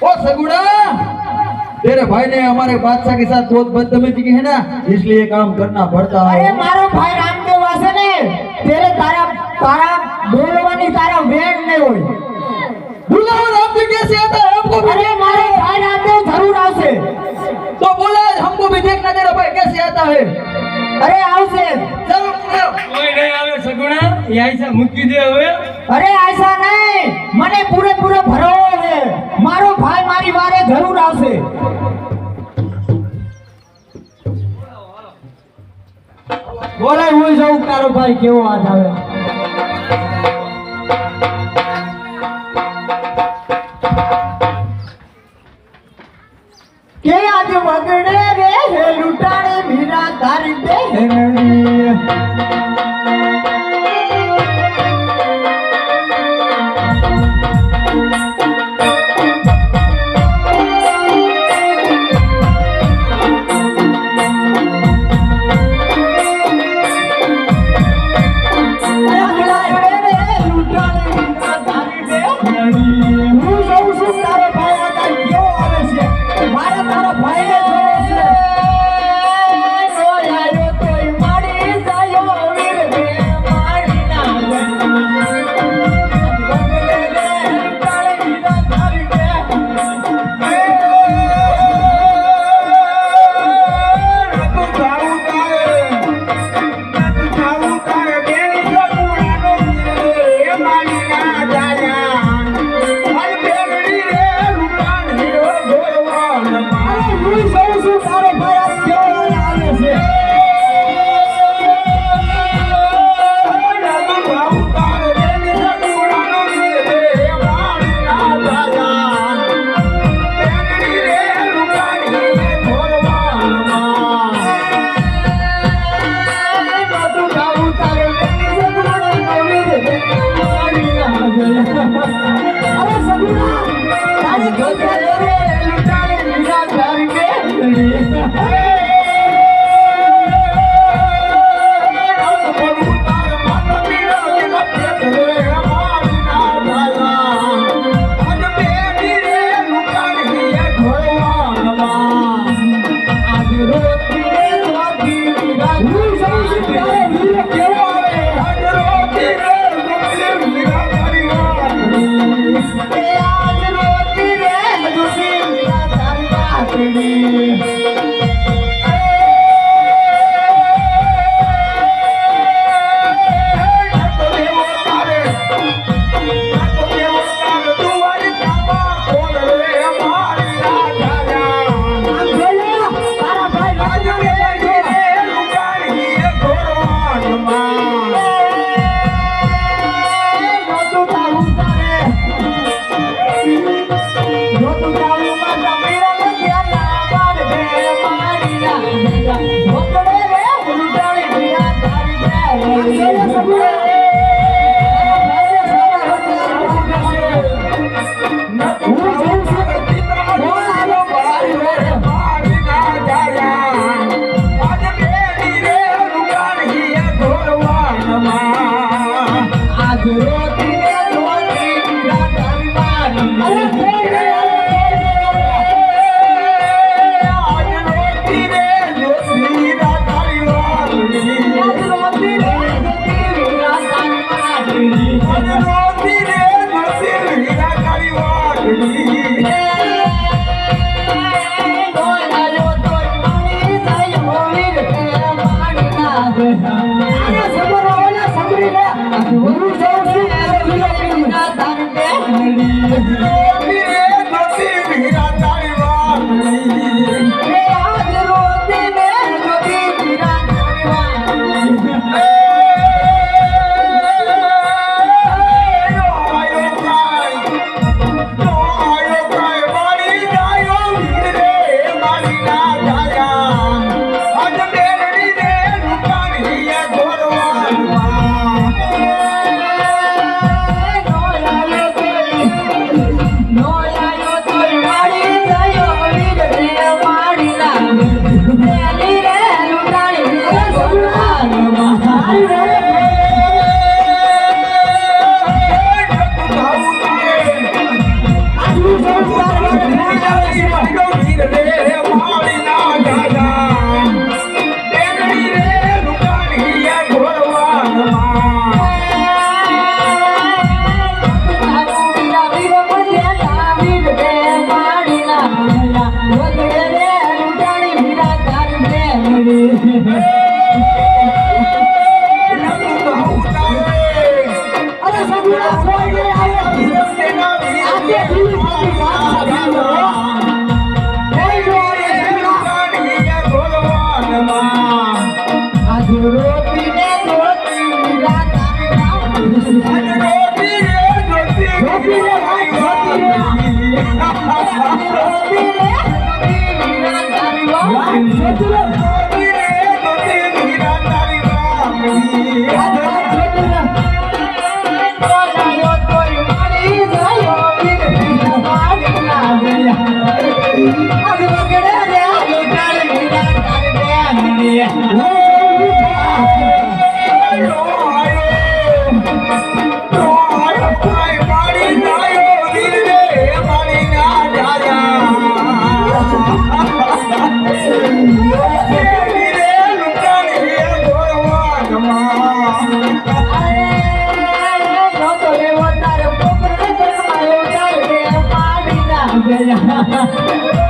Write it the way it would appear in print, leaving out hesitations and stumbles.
ओ सगुड़ा, तेरे भाई ने हमारे बादशाह के साथ बहुत बदतमीजी की है ना, इसलिए काम करना पड़ता है। अरे मारो भाई रामदेव वासे ने तेरे तारा बोलवानी तारा वेग नहीं होई। बुलाओ रामदेव कैसे आता है हमको भी। अरे मारो भाई रामदेव जरूर आवसे। तो बोला हमको भी देखना तेरा भाई कैसे आता है। अरे आवसे चलो कोई नहीं आवे सगुणा ये ऐसा मुक्की दे હવે अरे ऐसा नहीं मने पूरे भरोसा है मारो भाई मारी वारे जरूर आवसे। बोले हुई जाऊ तारो भाई केવો आज આવે। के आज वगड़े रे हे लुटाणे मीरा तारी बेहननी। Yeah.